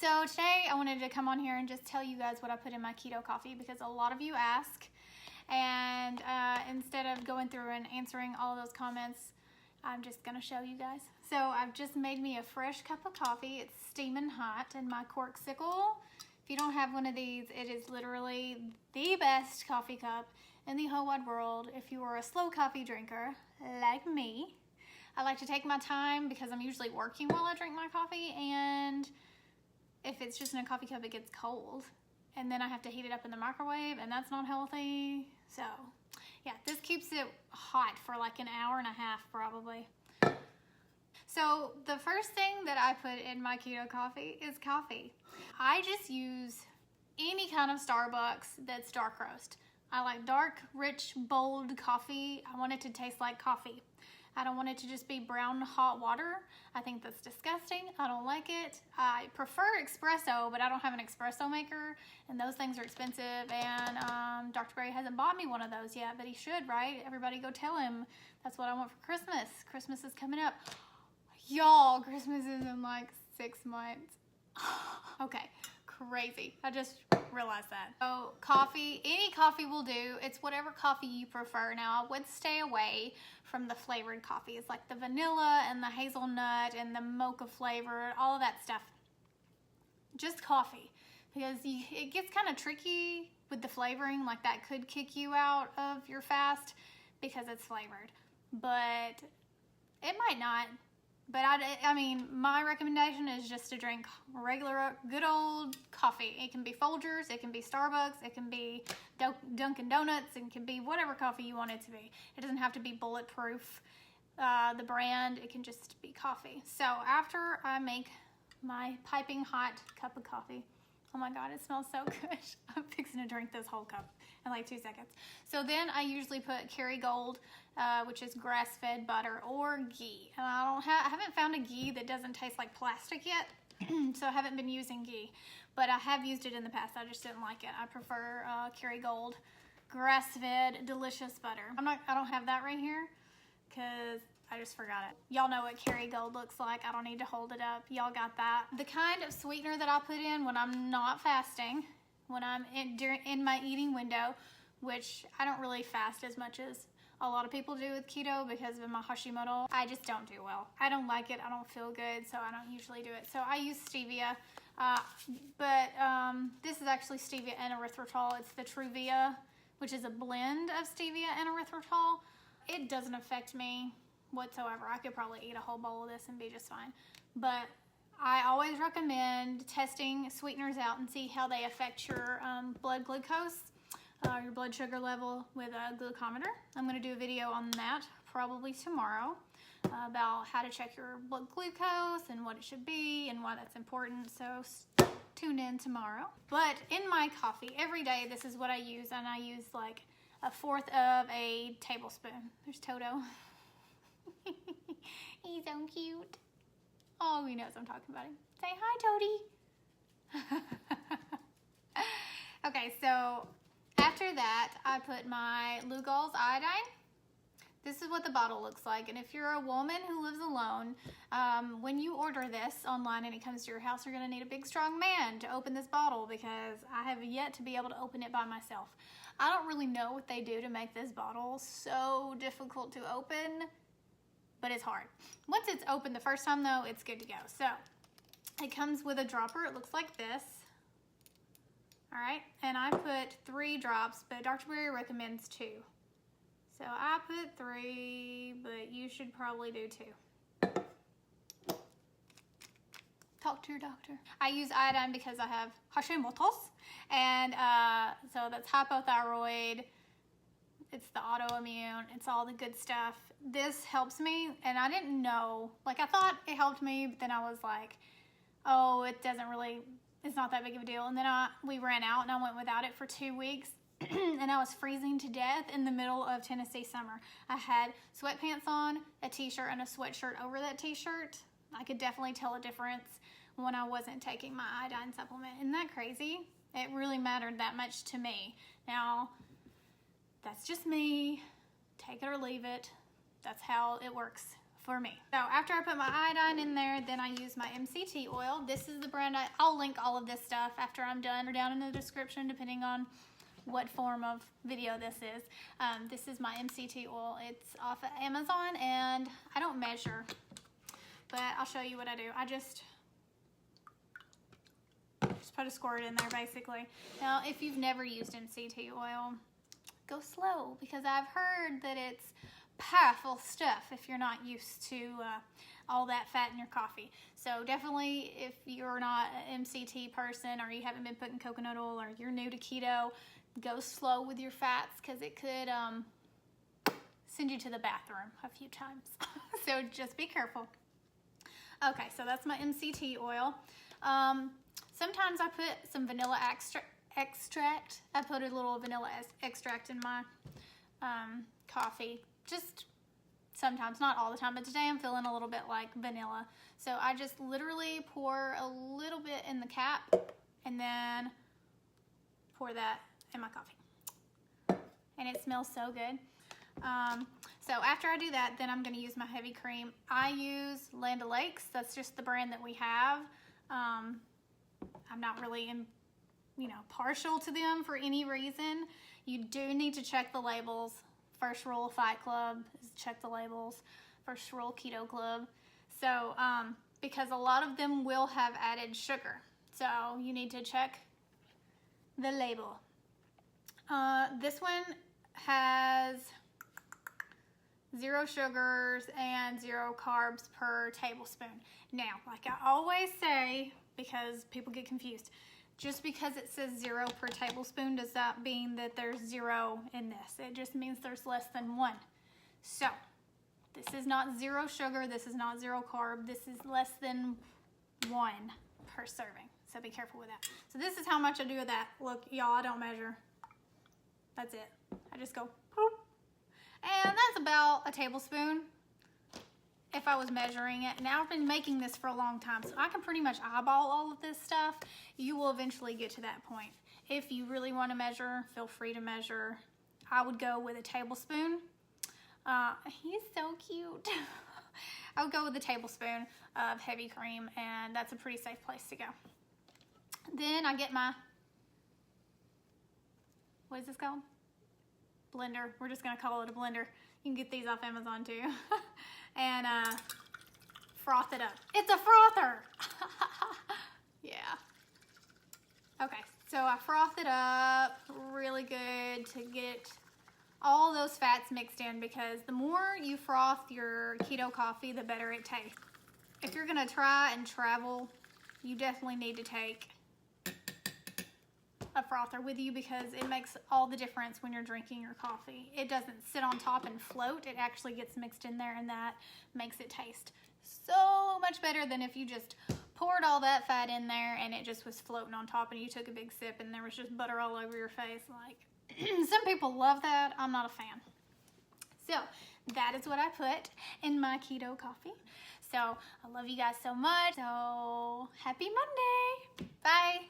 So today I wanted to come on here and just tell you guys what I put in my keto coffee because a lot of you ask, and instead of going through and answering all those comments, I'm just gonna show you guys. So I've just made me a fresh cup of coffee. It's steaming hot in my Corksicle. If you don't have one of these, it is literally the best coffee cup in the whole wide world if you are a slow coffee drinker like me. I like to take my time because I'm usually working while I drink my coffee, and if it's just in a coffee cup, it gets cold. And then I have to heat it up in the microwave, and that's not healthy. So, yeah, this keeps it hot for like an hour and a half probably. So, the first thing that I put in my keto coffee is coffee. I just use any kind of Starbucks that's dark roast. I like dark, rich, bold coffee. I want it to taste like coffee. I don't want it to just be brown hot water. I think that's disgusting. I don't like it. I prefer espresso, but I don't have an espresso maker, and those things are expensive, and Dr. Gray hasn't bought me one of those yet, but he should, right? Everybody go tell him that's what I want for Christmas. Christmas is coming up. Y'all, Christmas is in like 6 months. Okay, crazy. I just realized that. So coffee, any coffee will do. It's whatever coffee you prefer. Now, I would stay away from the flavored coffees like the vanilla and the hazelnut and the mocha flavor, all of that stuff. Just coffee, because it gets kind of tricky with the flavoring. Like that could kick you out of your fast because it's flavored, but it might not. But I mean, my recommendation is just to drink regular, good old coffee. It can be Folgers, it can be Starbucks, it can be Dunkin' Donuts, it can be whatever coffee you want it to be. It doesn't have to be bulletproof, the brand, it can just be coffee. So after I make my piping hot cup of coffee, oh my God, it smells so good. I'm fixing to drink this whole cup in like 2 seconds. So then I usually put Kerrygold, which is grass-fed butter, or ghee. And I haven't found a ghee that doesn't taste like plastic yet, so I haven't been using ghee. But I have used it in the past. I just didn't like it. I prefer Kerrygold grass-fed delicious butter. I don't have that right here because I just forgot it. Y'all know what Kerrygold looks like. I don't need to hold it up. Y'all got that. The kind of sweetener that I put in when I'm not fasting, when I'm in my eating window, which I don't really fast as much as a lot of people do with keto because of my Hashimoto. I just don't do well. I don't like it. I don't feel good, so I don't usually do it. So I use stevia, but this is actually stevia and erythritol. It's the Truvia, which is a blend of stevia and erythritol. It doesn't affect me whatsoever. I could probably eat a whole bowl of this and be just fine. But I always recommend testing sweeteners out and see how they affect your blood glucose, your blood sugar level with a glucometer. I'm going to do a video on that probably tomorrow about how to check your blood glucose and what it should be and why that's important. So tune in tomorrow. But in my coffee every day, this is what I use, and I use like 1/4 of a tablespoon. There's Toto. He's so cute. Oh, he knows I'm talking about him. Say hi, Toady. Okay, so after that, I put my Lugol's Iodine. This is what the bottle looks like. And if you're a woman who lives alone, when you order this online and it comes to your house, you're going to need a big, strong man to open this bottle because I have yet to be able to open it by myself. I don't really know what they do to make this bottle so difficult to open, but it's hard. Once it's open the first time though, it's good to go. So it comes with a dropper. It looks like this. All right, and I put 3 drops, but Dr. Berry recommends 2. So I put 3, but you should probably do 2. Talk to your doctor. I use iodine because I have Hashimoto's, and so that's hypothyroid. It's the autoimmune. It's all the good stuff. This helps me, and I didn't know. Like, I thought it helped me, but then I was like, oh, it doesn't really, it's not that big of a deal. And then we ran out, and I went without it for 2 weeks, and I was freezing to death in the middle of Tennessee summer. I had sweatpants on, a t-shirt, and a sweatshirt over that t-shirt. I could definitely tell a difference when I wasn't taking my iodine supplement. Isn't that crazy? It really mattered that much to me. Now, that's just me. Take it or leave it. That's how it works for me. So after I put my iodine in there, then I use my MCT oil. This is the brand. I'll link all of this stuff after I'm done or down in the description, depending on what form of video this is. This is my MCT oil. It's off of Amazon, and I don't measure, but I'll show you what I do. I just put a squirt in there, basically. Now, if you've never used MCT oil, go slow, because I've heard that it's powerful stuff if you're not used to all that fat in your coffee. So definitely, if you're not an MCT person, or you haven't been putting coconut oil, or you're new to keto, go slow with your fats, because it could send you to the bathroom a few times. So just be careful. Okay, so that's my MCT oil. Sometimes I put some vanilla extract. I put a little vanilla extract in my coffee. Just sometimes, not all the time, but today I'm feeling a little bit like vanilla. So I just literally pour a little bit in the cap and then pour that in my coffee. And it smells so good. So after I do that, then I'm going to use my heavy cream. I use Land O'Lakes. That's just the brand that we have. I'm not really partial to them for any reason. You do need to check the labels. First rule of Fight Club is check the labels. First rule Keto Club. So, because a lot of them will have added sugar. So you need to check the label. This one has 0 sugars and 0 carbs per tablespoon. Now, like I always say, because people get confused, just because it says 0 per tablespoon does not mean that there's 0 in this. It just means there's less than 1. So, this is not 0 sugar, this is not 0 carb, this is less than 1 per serving. So be careful with that. So this is how much I do of that. Look, y'all, I don't measure. That's it. I just go, poop. And that's about a tablespoon if I was measuring it. Now, I've been making this for a long time, so I can pretty much eyeball all of this stuff. You will eventually get to that point. If you really want to measure, feel free to measure. I would go with a tablespoon. He's so cute. I would go with a tablespoon of heavy cream, and that's a pretty safe place to go. Then I get my, what is this called? Blender. We're just gonna call it a blender. You can get these off Amazon too. And froth it up. It's a frother. Yeah. Okay, so I froth it up really good to get all those fats mixed in, because the more you froth your keto coffee, the better it tastes. If you're gonna try and travel, you definitely need to take a frother with you, because it makes all the difference when you're drinking your coffee. It doesn't sit on top and float. It actually gets mixed in there, and that makes it taste so much better than if you just poured all that fat in there and it just was floating on top and you took a big sip and there was just butter all over your face. Like, some people love that. I'm not a fan. So that is what I put in my keto coffee. So I love you guys so much. So happy Monday. Bye.